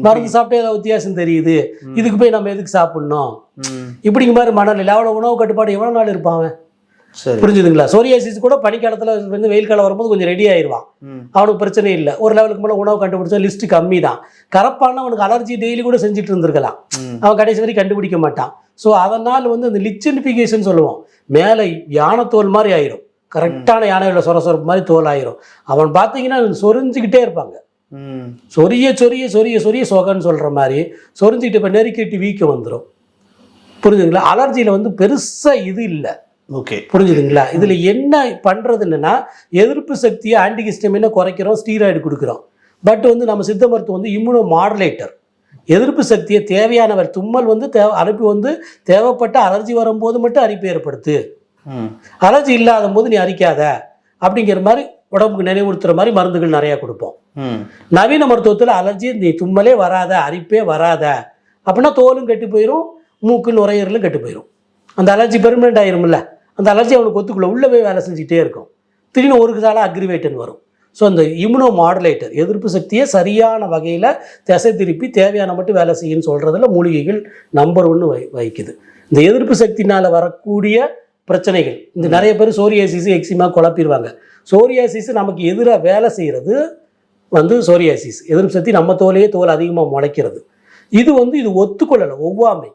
மருந்து சாப்பிட்டே ஏதாவது வித்தியாசம் தெரியுது, இதுக்கு போய் நம்ம எதுக்கு சாப்பிடணும், இப்படிங்க மாதிரி மனநிலை. அவ்வளவு உணவு கட்டுப்பாடு எவ்வளவு நாள் இருப்பான்? புரிஞ்சுதுங்களா? சோரியாசிஸ் கூட பனிக்காலத்துல வந்து வெயில் காலம் வரும்போது கொஞ்சம் ரெடி ஆயிடுவான், அவனுக்கு பிரச்சனை இல்லை. ஒரு லெவலுக்கு மேல உணவு கண்டுபிடிச்சா லிஸ்ட் கம்மி தான். கரப்பான அவனுக்கு அலர்ஜி டெய்லி கூட செஞ்சுட்டு இருந்திருக்கலாம், அவன் கடைசி வரைக்கும் கண்டுபிடிக்க மாட்டான். ஸோ அதனால் வந்து அந்த லிச்சனிஃபிகேஷன் சொல்லுவோம், மேலே யானை தோல் மாதிரி ஆயிரும், கரெக்டான யானையோட சொரசொரப்பு மாதிரி தோல் ஆயிரும். அவன் பார்த்தீங்கன்னா சொரிஞ்சுக்கிட்டே இருப்பாங்க, சொரிய சொரிய சொரிய சொரிய சொகன்னு சொல்ற மாதிரி சொரிஞ்சுக்கிட்டு இப்போ நெருக்கிட்டு வீக்கம் வந்துடும். புரிஞ்சுதுங்களா? அலர்ஜியில் வந்து பெருசா இது இல்லை. ஓகே, புரிஞ்சுதுங்களா? இதுல என்ன பண்றது என்னன்னா, எதிர்ப்பு சக்தியை ஆன்டிஹிஸ்டமினை குறைக்கிறோம், ஸ்டீராய்டு கொடுக்குறோம். பட் வந்து நம்ம சித்த மருத்துவம் வந்து இம்யூனோ மாடுலேட்டர், எதிர்ப்பு சக்தியை தேவையானவர். தும்மல் வந்து அனுப்பி வந்து தேவைப்பட்ட அலர்ஜி வரும்போது மட்டும் அரிப்பு ஏற்படுத்து, அலர்ஜி இல்லாத போது நீ அரிக்காத அப்படிங்கிற மாதிரி உடம்புக்கு நினைவுறுத்துற மாதிரி மருந்துகள் நிறைய கொடுப்போம். நவீன மருத்துவத்தில் அலர்ஜி நீ தும்மலே வராத, அரிப்பே வராத அப்படின்னா தோலும் கட்டி போயிடும், மூக்கு நுரையீரலும் கெட்டு போயிடும். அந்த அலர்ஜி பெர்மனெண்ட் ஆயிரும்ல, அந்த அலர்ஜி அவனுக்கு ஒத்துக்குள்ள உள்ளே போய் வேலை செஞ்சுக்கிட்டே இருக்கும். திடீர்னு ஒரு காலம் அக்ரிவேட்டன் வரும். ஸோ அந்த இம்யூனோ மாடுலேட்டர் எதிர்ப்பு சக்தியை சரியான வகையில் திசை திருப்பி தேவையான மட்டும் வேலை செய்யுன்னு சொல்கிறதுல மூலிகைகள் நம்பர் 1 வகிக்குது. இந்த எதிர்ப்பு சக்தினால் வரக்கூடிய பிரச்சனைகள், இந்த நிறைய பேர் சோரியாசிஸ் எக்ஸிமா குழப்பிடுவாங்க. சோரியாசிஸ் நமக்கு எதிராக வேலை செய்கிறது சோரியாசிஸ் எதிர்ப்பு சக்தி நம்ம தோல் அதிகமாக முளைக்கிறது. இது இது ஒத்துக்கொள்ளலை. ஒவ்வாமை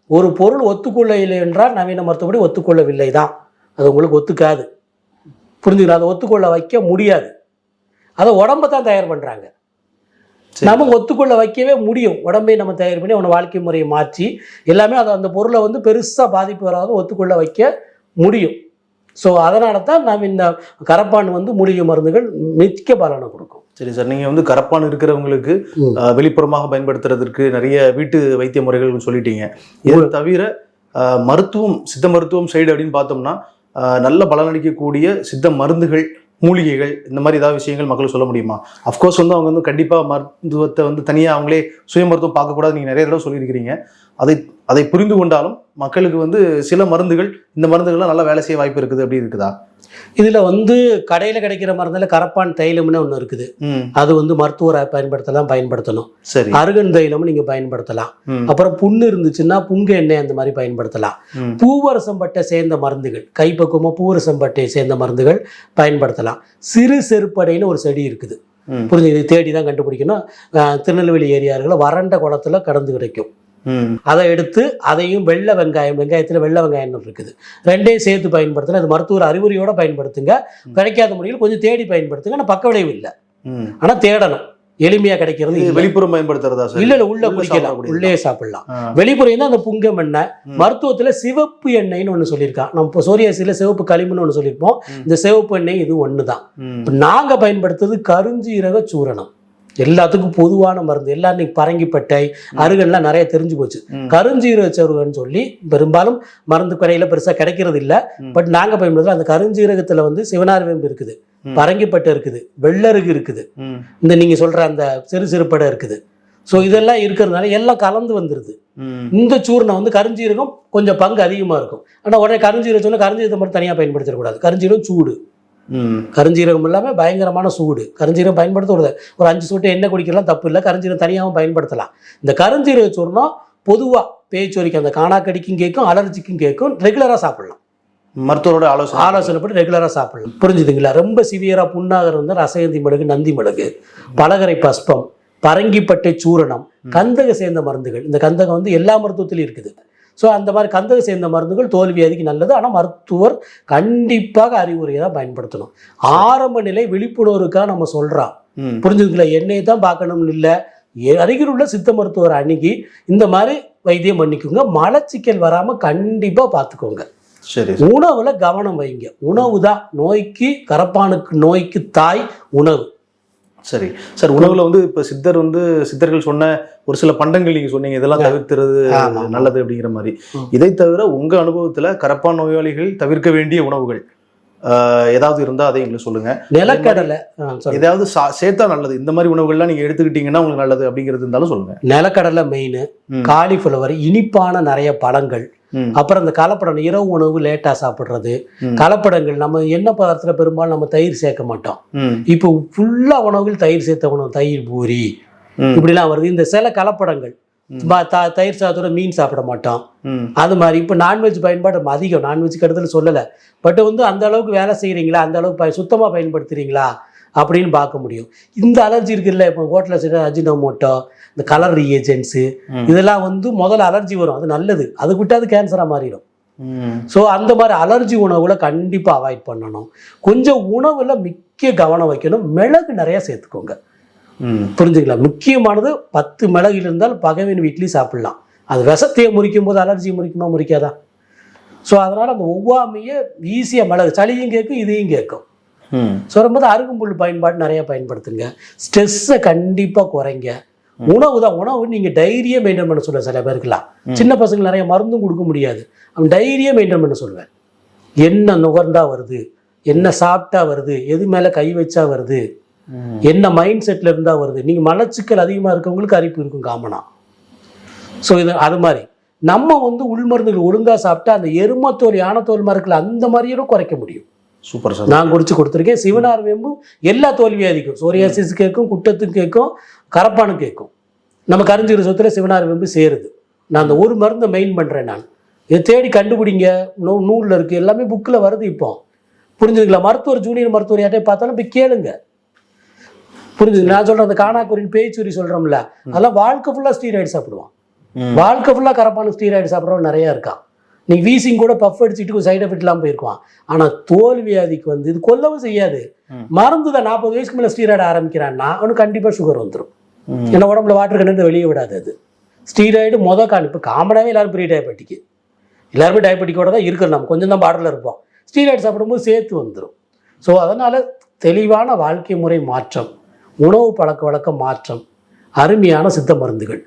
ஒரு பொருள் ஒத்துக்கொள்ளவில்லை என்றால் நவீன மருத்துவப்படி ஒத்துக்கொள்ளவில்லை தான், அது உங்களுக்கு ஒத்துக்காது. புரிஞ்சுக்கலாம். அதை ஒத்துக்கொள்ள வைக்க முடியாது. அதை உடம்பை தான் தயார் பண்ணுறாங்க. நமக்கு ஒத்துக்கொள்ள வைக்கவே முடியும். உடம்பை நம்ம தயார் பண்ணி அவனை வாழ்க்கை முறையை மாற்றி எல்லாமே அந்த பொருளை பெருசாக பாதிப்பு வராத ஒத்துக்கொள்ள வைக்க முடியும். ஸோ அதனால தான் நாம் இந்த கரப்பான் மூலிகை மருந்துகள் மிக்க பலனை கொடுக்கும். சரி சார், நீங்கள் கரப்பான் இருக்கிறவங்களுக்கு வெளிப்புறமாக பயன்படுத்துறதுக்கு நிறைய வீட்டு வைத்திய முறைகள் சொல்லிட்டீங்க. இது தவிர மருத்துவம், சித்த மருத்துவம் சைடு அப்படின்னு பார்த்தோம்னா நல்ல பலனளிக்கக்கூடிய சித்த மருந்துகள், மூலிகைகள், இந்த மாதிரி ஏதாவது விஷயங்கள் மக்களுக்கு சொல்ல முடியுமா? அஃப்கோர்ஸ் அவங்க கண்டிப்பாக மருத்துவத்தை தனியாக அவங்களே சுய மருத்துவம் பார்க்கக்கூடாது, நீங்கள் நிறைய தடவை சொல்லியிருக்கிறீங்க. அதை புரிந்து கொண்டாலும் மக்களுக்கு சில மருந்துகள், இந்த மருந்துகள்லாம் நல்லா வேலை செய்ய வாய்ப்பு இருக்குது அப்படி இருக்குதா? இதில் கடையில் கிடைக்கிற மருந்தில் கரப்பான் தைலம்னு ஒன்று இருக்குது. அது மருத்துவரை பயன்படுத்தணும். சரி. அருகன் தைலமும் நீங்கள் பயன்படுத்தலாம். அப்புறம் புண்ணு இருந்துச்சுன்னா புங்க எண்ணெய் அந்த மாதிரி பயன்படுத்தலாம். பூவரசம்பட்டை சேர்ந்த மருந்துகள், கைப்பக்குவமாக பூவரசம்பட்டை சேர்ந்த மருந்துகள் பயன்படுத்தலாம். சிறு செருப்படைன்னு ஒரு செடி இருக்குது. புரிஞ்சு, இது தேடி தான் கண்டுபிடிக்கணும். திருநெல்வேலி ஏரியாவில் வறண்ட குளத்துல கடந்து கிடைக்கும். அதை எடுத்து அதையும் வெங்காயத்தில் வெள்ளை வெங்காயம் இருக்குது, ரெண்டையும் சேர்த்து பயன்படுத்தலாம். அது மருத்துவர் அறிவுரையோட பயன்படுத்துங்க. கிடைக்காத முறையில் கொஞ்சம் தேடி பயன்படுத்துங்க. ஆனால் பக்க விளைவு இல்லை, ஆனால் தேடணும். எளிமையா கிடைக்கிறது. வெளிப்புறம் பயன்படுத்துறதா? இல்ல, உள்ள குடிக்கலாம், உள்ளே சாப்பிடலாம். வெளிப்புறம் தான் அந்த புங்கம் எண்ணெய். மருத்துவத்துல சிவப்பு எண்ணெய்னு ஒண்ணு சொல்லியிருக்கான். நம்ம சோரியாசில சிவப்பு களிமண் ஒண்ணு சொல்லியிருப்போம். இந்த சிவப்பு எண்ணெய் இது ஒண்ணுதான். நாங்க பயன்படுத்துறது கருஞ்சீரக சூரணம். எல்லாத்துக்கும் பொதுவான மருந்து. எல்லாம் இன்னைக்கு பரங்கிப்பட்டை, அருகெல்லாம் நிறைய தெரிஞ்சு போச்சு. கருஞ்சீரக சூரணம்னு சொல்லி பெரும்பாலும் மருந்து கடையில பெருசா கிடைக்கிறது இல்லை. பட் நாங்க பயன்படுத்துறது அந்த கருஞ்சீரகத்துல சிவனார் வேம்பு இருக்குது, பரங்கிப்பட்டை இருக்குது, வெள்ளருகு இருக்குது, இந்த நீங்க சொல்ற அந்த சிறு சிறுபடை இருக்குது. ஸோ இதெல்லாம் இருக்கிறதுனால எல்லாம் கலந்து வந்துருது. இந்த சூர்ணம் கருஞ்சீரகம் கொஞ்சம் பங்கு அதிகமாக இருக்கும். ஆனால் உடனே கருஞ்சீரகம் சொன்னால் கருஞ்சீரகத்தை மட்டும் தனியாக பயன்படுத்தக்கூடாது. கருஞ்சீரகம் சூடு, கருஞ்சீரகம் இல்லாமல் பயங்கரமான சூடு. கருஞ்சீரகம் பயன்படுத்த ஒரு 5 சொட்டு எண்ணெய் குடிக்கலாம், தப்பு இல்லை. கருஞ்சீரகம் தனியாகவும் பயன்படுத்தலாம். இந்த கருஞ்சீரக சூர்ணம் பொதுவாக பேச்சோரிக்கு அந்த காணாக்கடிக்கும் கேட்கும், அலர்ஜிக்கும் கேட்கும். ரெகுலராக சாப்பிடலாம். மருத்துவரோட ஆலோசனைப்படி ரெகுலராக சாப்பிடலாம். புரிஞ்சுதுங்களா? ரொம்ப சிவியராக புண்ணாக ரசகந்தி மிளகு, நந்தி மிளகு, பலகரை பஸ்பம், பரங்கிப்பட்டை சூரணம், கந்தக சேர்ந்த மருந்துகள். இந்த கந்தகம் எல்லா மருத்துவத்திலையும் இருக்குது. ஸோ அந்த மாதிரி கந்தக சேர்ந்த மருந்துகள் தோல்வியாதிக்கு நல்லது. ஆனால் மருத்துவர் கண்டிப்பாக அறிவுரையை தான் பயன்படுத்தணும். ஆரம்ப நிலை விழிப்புணர்வுக்காக நம்ம சொல்கிறோம். புரிஞ்சுதுங்களா? எண்ணெயை தான் பார்க்கணும்னு இல்லை, அருகில் உள்ள சித்த மருத்துவர் அணுகி இந்த மாதிரி வைத்தியம் பண்ணிக்கோங்க. மலச்சிக்கல் வராமல் கண்டிப்பாக பார்த்துக்கோங்க. சரி. உணவுல கவனம் வைங்க. உணவு தான் நோய்க்கு, கரப்பானுக்கு நோய்க்கு தாய் உணவு. சரி சார், உணவுல இப்ப சித்தர்கள் சொன்ன ஒரு சில பண்டங்கள் நீங்க சொன்னீங்க, இதெல்லாம் தவிர்க்கிறது நல்லது அப்படிங்கிற மாதிரி. இதை தவிர உங்க அனுபவத்துல கரப்பான் நோயாளிகள் தவிர்க்க வேண்டிய உணவுகள் ஏதாவது இருந்தா அதை எங்களுக்கு சொல்லுங்க. நிலக்கடலை ஏதாவது சேர்த்தா நல்லது, இந்த மாதிரி உணவுகள்லாம் நீங்க எடுத்துக்கிட்டீங்கன்னா உங்களுக்கு நல்லது அப்படிங்கிறது இருந்தாலும் சொல்லுங்க. நிலக்கடலை மெயின், காலிஃப்ளவர், இனிப்பான நிறைய பழங்கள், அப்புறம் இந்த கலப்படம், இரவு உணவு லேட்டா சாப்பிடுறது, கலப்படங்கள். நம்ம எண்ணெய் பதார்த்தத்துல பெரும்பாலும் நம்ம தயிர் சேர்க்க மாட்டோம். இப்போ ஃபுல்லா உணவுகள் தயிர் சேர்த்த உணவு, தயிர் பூரி இப்படிலாம் வருது. இந்த சில கலப்படங்கள், தயிர் சாதத்தோட மீன் சாப்பிட மாட்டோம். அது மாதிரி இப்போ நான்வெஜ் பயன்பாடு அதிகம். நான்வெஜ் கெடுதல் சொல்லலை, பட் அந்த அளவுக்கு வேலை செய்கிறீங்களா, அந்த அளவுக்கு சுத்தமாக பயன்படுத்துறீங்களா அப்படின்னு பார்க்க முடியும். இந்த அலர்ஜி இருக்குல்ல, இப்போ ஹோட்டலில் செய்கிற அஜினோமோட்டோ, இந்த கலர் ரியேஜென்ட்ஸு, இதெல்லாம் முதல்ல அலர்ஜி வரும். அது நல்லது, அது விட்டு அது கேன்சராக மாறிடும். ஸோ அந்த மாதிரி அலர்ஜி உணவுகளை கண்டிப்பாக அவாய்ட் பண்ணணும். கொஞ்சம் உணவில் மிக்க கவனம் வைக்கணும். மிளகு நிறையா சேர்த்துக்கோங்க. புரிஞ்சுக்கலாம்? முக்கியமானது 10 மிளகு இருந்தால் பகைவன் வீட்லேயும் சாப்பிடலாம். அது விஷத்தையை முறிக்கும் போது அலர்ஜி முறிக்குமா, முறிக்காதா? ஸோ அதனால் அந்த ஒவ்வாமையை ஈஸியாக மிளகு சளியும் கேட்கும், இதையும் கேட்கும். சொல்லும்போது அருகம்புல் பயன்பாடு நிறைய பயன்படுத்துங்க. ஸ்ட்ரெஸ்ஸை கண்டிப்பாக குறைங்க. உணவு தான், உணவு நீங்கள் டைரியை மெயின்டைன் பண்ண சொல்லுவேன். சில பேருக்குலாம் சின்ன பசங்க நிறைய மருந்தும் கொடுக்க முடியாது, அவன் டைரியை மெயின்டைன் பண்ண சொல்லுவேன். என்ன நுகர்ந்தா வருது, என்ன சாப்பிட்டா வருது, எது மேலே கை வச்சா வருது, என்ன மைண்ட் செட்டில் இருந்தால் வருது. நீங்கள் மலச்சிக்கல் அதிகமாக இருக்கவங்களுக்கு அரிப்பு இருக்கும் காமனா. ஸோ இது அது மாதிரி நம்ம வந்து உள்மருந்துகள் ஒழுங்கா சாப்பிட்டா அந்த எருமத்தோல் யானத்தோல் மருக்குல அந்த மாதிரியும் குறைக்க முடியும். Super sir. நான் குடிச்சு கொடுத்துருக்கேன். சிவனார் வேம்பும் எல்லா தோல்வியாதிக்கும், சோரியாசிஸ் கேட்கும், குட்டத்துக்கு கேட்கும், கரப்பானுக்கு கேட்கும். நம்ம கரிஞ்சீர சொத்துல சிவனார் வேம்பு சேருது. நான் அந்த ஒரு மருந்தை மெயின் பண்றேன். நான் இதை தேடி கண்டுபிடிங்க, நூலில் இருக்கு, எல்லாமே புக்கில் வருது. இப்போ புரிஞ்சுதுங்களா? மருத்துவர் ஜூனியர் மருத்துவர் யார்ட்டே பார்த்தாலும் போய் கேளுங்க. புரிஞ்சுது? நான் சொல்றேன், அந்த காணாக்குறின் பேய்ச்சூரி சொல்றோம்ல, அதெல்லாம் வாழ்க்கை ஃபுல்லா ஸ்டீராய்டு சாப்பிடுவான். வாழ்க்கை ஃபுல்லா கரப்பான ஸ்டீராய்டு சாப்பிட்றவன் நிறைய இருக்கான். நீ வீசிங் கூட பஃப் அடிச்சுட்டு சைட் எஃபெக்ட் இல்லாமல் போயிருக்குவான். ஆனால் தோல் வியாதிக்கு வந்து இது கொல்லவும் செய்யாது. மருந்து தான் 40 வயசுக்கு மேலே ஸ்டீராய்டு ஆரம்பிக்கிறான்னா அவனுக்கு கண்டிப்பாக சுகர் வந்துடும். ஏன்னா உடம்புல வாட்டர் கண்டென்ட் வெளியே விடாது. அது ஸ்டீராய்டு இப்போ காமனாகவே எல்லாரும் பெரிய டயபெட்டிக்கு, எல்லாருமே டயபெட்டிக்கோட தான் இருக்கிறோம். நம்ம கொஞ்சம் தான் பார்டரில் இருப்போம். ஸ்டீராய்டு சாப்பிடும்போது சேர்த்து வந்துடும். ஸோ அதனால் தெளிவான வாழ்க்கை முறை மாற்றம், உணவு பழக்க வழக்க மாற்றம், அருமையான சித்த மருந்துகள்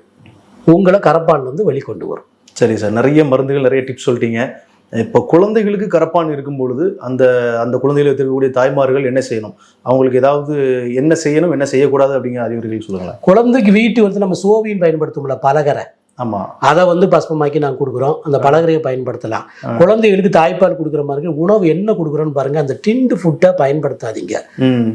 உங்களை கரப்பான் வந்து வெளிக்கொண்டு வரும். சரி சார், நிறைய மருந்துகள், நிறைய டிப்ஸ் சொல்லிட்டீங்க. இப்போ குழந்தைகளுக்கு கரப்பான் இருக்கும் பொழுது அந்த அந்த குழந்தைகளுக்கு இருக்கக்கூடிய தாய்மார்கள் என்ன செய்யணும், அவங்களுக்கு ஏதாவது என்ன செய்யணும் என்ன செய்யக்கூடாது அப்படிங்கிற அறிவுரைகள் சொல்லுங்களேன். குழந்தைக்கு வீட்டு வந்து நம்ம சோவியின் பயன்படுத்தும்ல பலகரை, ஆமாம், அதை வந்து பஸ்பமாக்கி நாங்கள் கொடுக்குறோம். அந்த பலகரையை பயன்படுத்தலாம். குழந்தைகளுக்கு தாய்ப்பால் கொடுக்குற மாதிரி உணவு என்ன கொடுக்குறோன்னு பாருங்க. அந்த டின்டு ஃபுட்டை பயன்படுத்தாதீங்க.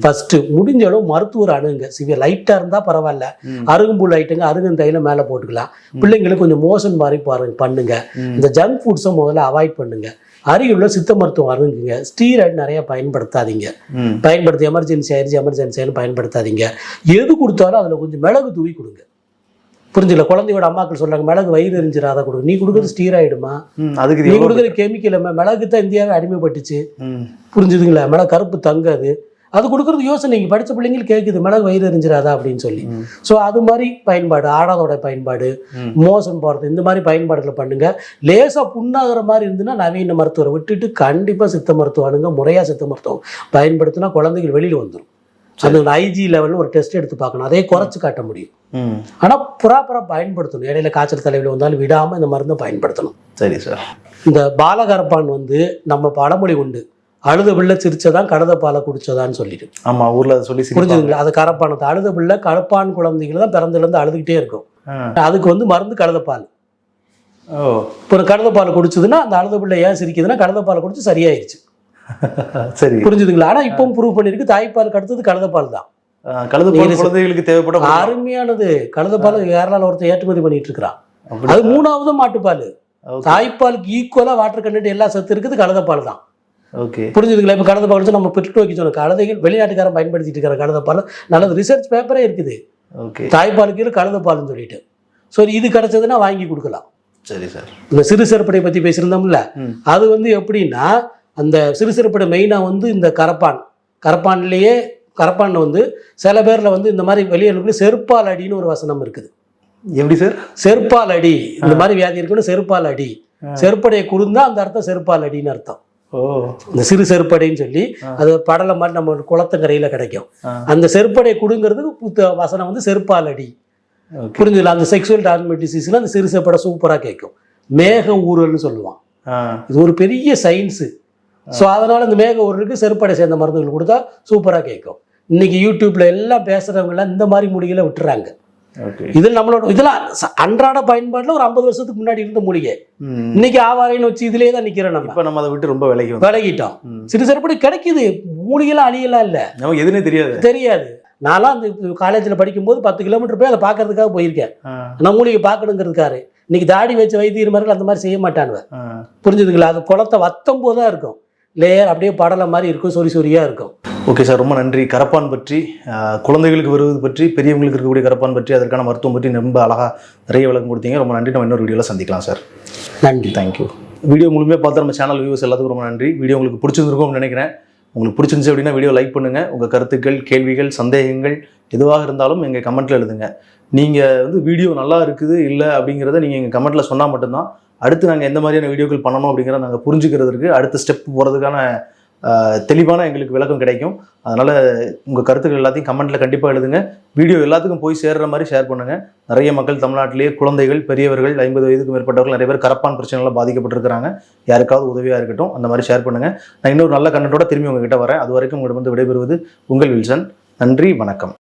ஃபர்ஸ்ட் முடிஞ்ச அளவு மருத்துவர் அணுகுங்க. சிவியர் லைட்டாக இருந்தால் பரவாயில்ல, அருகம்புல் லைட்டுங்க, அருகன் தையில மேலே போட்டுக்கலாம். பிள்ளைங்களுக்கு கொஞ்சம் மோஷன் மாதிரி பண்ணுங்க. இந்த ஜங்க் ஃபுட்ஸை முதல்ல அவாய்ட் பண்ணுங்க. அருகிலுள்ள சித்த மருத்துவம் அருங்குங்க. ஸ்டீராய்டு நிறைய பயன்படுத்தாதீங்க. பயன்படுத்தி எமர்ஜென்சி ஆயிடுச்சு எமர்ஜென்சின்னு பயன்படுத்தாதீங்க. எது கொடுத்தாலும் அதில் கொஞ்சம் மிளகு தூவி கொடுங்க. புரிஞ்சுல? குழந்தையோட அம்மாக்கள் சொல்றாங்க மிளகு வயிறு எரிஞ்சிடாத கொடுங்க. நீ கொடுக்குறது ஸ்டீராய்டுமா, அதுக்கு நீ கொடுக்குற கெமிக்கல். மிளகு தான் இந்தியாவே அடிமைப்பட்டுச்சு. புரிஞ்சுதுங்களா? மிளகு கருப்பு தங்காது. அது கொடுக்குறது யோசனை. நீங்கள் படித்த பிள்ளைங்களுக்கு கேட்குது மிளகு வயிறு எரிஞ்சிடாதா அப்படின்னு சொல்லி. ஸோ அது மாதிரி பயன்பாடு, ஆடாதோட பயன்பாடு, மோசம் போகிறது, இந்த மாதிரி பயன்பாடுகளை பண்ணுங்க. லேசாக புண்ணாகிற மாதிரி இருந்துன்னா நவீன மருத்துவரை விட்டுட்டு கண்டிப்பாக சித்த மருத்துவம் அணுங்க. முறையாக சித்த மருத்துவம் பயன்படுத்தினா குழந்தைகள் வெளியில் வந்துடும். அந்த ஐஜி லெவலில் ஒரு டெஸ்ட் எடுத்து பார்க்கணும். அதே குறைச்சி காட்ட முடியும். ஆனால் ப்ராப்பராக பயன்படுத்தணும். இடையில காய்ச்சல் தலைவில் வந்தாலும் விடாமல் இந்த மருந்தை பயன்படுத்தணும். சரி சார். இந்த பாலகரப்பான் வந்து நம்ம பழமொழி உண்டு, அழுத பிள்ளை சிரிச்சதான் கழுத பாலை குடிச்சதான்னு சொல்லிட்டு. ஆமாம், ஊரில் சொல்லி புரிஞ்சுதுங்களா? அது கரப்பானது. அழுத பிள்ளை கரப்பான் குழந்தைகள் தான் பிறந்ததுலேருந்து அழுதுகிட்டே இருக்கும். அதுக்கு வந்து மருந்து கழுதப்பால். இப்போ கழுதப்பால் குடிச்சதுன்னா அந்த அழுத பிள்ளை ஏன் சிரிக்குதுன்னா கழுதப்பால் குடிச்சு சரியாயிருச்சு. சரி, புரிஞ்சுதுங்களா? ஆனா இப்போ ப்ரூவ் பண்ணிருக்கு கழுதப்பாலுக்கு அடுத்தது கழுதப்பால் தான். குழந்தைகளுக்கு தேவைப்பட அருமையானது. கழுதப்பால் கேரளால ஒருத்தர் ஏற்றுமதி பண்ணிட்டு இருக்கிறான். அது 3வது மாட்டுப்பால். தாய்ப்பாலுக்கு ஈக்குவலா வாட்டர் கண்டென்ட் எல்லா சத்து இருக்குது, கழுதப்பால் தான். புரிஞ்சுதுங்களா? இப்ப கழுதப்பால் வச்சு நம்ம பெற்று நோக்கி சொன்ன கழுதைகள் வெளிநாட்டுக்காரன் பயன்படுத்திட்டு இருக்கிற கழுதப்பால் நல்லது. ரிசர்ச் பேப்பரே இருக்குது தாய்ப்பாலுக்கு கழுதப்பால்னு சொல்லிட்டு. ஸோ இது கிடைச்சதுன்னா வாங்கி கொடுக்கலாம். சரி சார். இந்த சிறு சிறுப்படை பத்தி பேசியிருந்தோம்ல, அது வந்து எப்படின்னா அந்த சிறு சிறுப்படை மெயினா வந்து இந்த கரப்பான்லேயே கரப்பான் வந்து சில பேர்ல வந்து இந்த மாதிரி வெளியே செருப்பால் அடின்னு ஒரு வசனம் இருக்குது. எப்படி சார்? செருப்பால் அடி. இந்த மாதிரி வியாதி இருக்குன்னு செருப்பால் அடி. செருப்படையை குறுந்தா அந்த அர்த்தம் செருப்பால் அடின்னு அர்த்தம். இந்த சிறு செருப்படைன்னு சொல்லி அது படலை மாதிரி நம்ம குளத்தங்கரையில கிடைக்கும். அந்த செருப்படையை குடுங்கிறது வசனம் வந்து செருப்பால் அடி. புரிஞ்சுல? அந்த செக்ஷுவல் டிரான்ஸ்மிட் டிசீஸ்ல அந்த சிறு செருப்படை சூப்பரா கேட்கும். மேக ஊரல்னு சொல்லுவான். இது ஒரு பெரிய சயின்ஸு. ஸோ அதனால இந்த மேக ஊரலுக்கு செருப்படை சேர்ந்த மருந்துகள் கொடுத்தா சூப்பரா கேட்கும். இன்னைக்கு யூடியூப்ல எல்லாம் பேசுறவங்க எல்லாம் இந்த மாதிரி மூலிகளை விட்டுறாங்க. இதில் நம்மளோட இதெல்லாம் அன்றாட பயன்பாடுல ஒரு 50 வருஷத்துக்கு முன்னாடி இருந்த மூலிகை. இன்னைக்கு ஆவாரைன்னு வச்சு இதுலயே தான் நிக்கிறோம். நம்ம அதை விட்டு ரொம்ப விலகிட்டோம். சிறு சிறுபடி கிடைக்குது. மூலிகைலாம் அழியலாம் இல்ல, நமக்கு எதுனே தெரியாது. நான்லாம் அந்த காலேஜில் படிக்கும்போது 10 கிலோமீட்டர் போய் அதை பார்க்கறதுக்காக போயிருக்கேன். நான் மூலிகை பார்க்கணுங்கிறதுக்காரு. இன்னைக்கு தாடி வச்ச வைத்தியர்கள் அந்த மாதிரி செய்ய மாட்டானுவ. புரிஞ்சுதுங்களா? அது குளத்தை வத்தம் போதான் இருக்கும். லேயர் அப்படியே படலை மாதிரி இருக்கும், சொறி சொரியா இருக்கும். ஓகே சார், ரொம்ப நன்றி. கரப்பான் பற்றி, குழந்தைகளுக்கு வருவது பற்றி, பெரியவங்களுக்கு இருக்கக்கூடிய கரப்பான் பற்றி, அதற்கான மருத்துவம் பற்றி ரொம்ப அழகாக நிறைய விளக்கம் கொடுத்தீங்க. ரொம்ப நன்றி. நம்ம இன்னொரு வீடியோவில் சந்திக்கலாம் சார். நன்றி. தேங்க்யூ. வீடியோ முழுமையாக பார்த்து நம்ம சேனல் வியூஸ் எல்லாத்துக்கும் ரொம்ப நன்றி. வீடியோ உங்களுக்கு பிடிச்சிருந்துருக்கும்னு நினைக்கிறேன். உங்களுக்கு பிடிச்சிருந்துச்சு அப்படின்னா வீடியோ லைக் பண்ணுங்கள். உங்கள் கருத்துக்கள், கேள்விகள், சந்தேகங்கள் எதுவாக இருந்தாலும் எங்கள் கமெண்ட்டில் எழுதுங்க. நீங்கள் வந்து வீடியோ நல்லா இருக்குது இல்லை அப்படிங்கிறத நீங்கள் எங்கள் கமெண்ட்டில் சொன்னால் மட்டும்தான் அடுத்து நாங்கள் எந்த மாதிரியான வீடியோக்கள் பண்ணணும் அப்படிங்கிறத நாங்கள் புரிஞ்சுக்கிறதுக்கு அடுத்த ஸ்டெப் போகிறதுக்கான தெளிவான எங்களுக்கு விளக்கம் கிடைக்கும். அதனால் உங்கள் கருத்துக்கள் எல்லாத்தையும் கமெண்ட்டில் கண்டிப்பாக எழுதுங்க. வீடியோ எல்லாத்துக்கும் போய் சேர்கிற மாதிரி ஷேர் பண்ணுங்கள். நிறைய மக்கள் தமிழ்நாட்டிலேயே குழந்தைகள், பெரியவர்கள், 50 வயதுக்கு மேற்பட்டவர்கள் நிறைய பேர் கரப்பான் பிரச்சனைலாம் பாதிக்கப்பட்டிருக்கிறாங்க. யாருக்காவது உதவியாக இருக்கட்டும், அந்த மாதிரி ஷேர் பண்ணுங்கள். நான் இன்னொரு நல்ல கண்டென்ட்டோட திரும்பி உங்ககிட்ட வரேன். அது வரைக்கும் உங்களிடம் வந்து விடைபெறுவது உங்கள் வில்சன். நன்றி, வணக்கம்.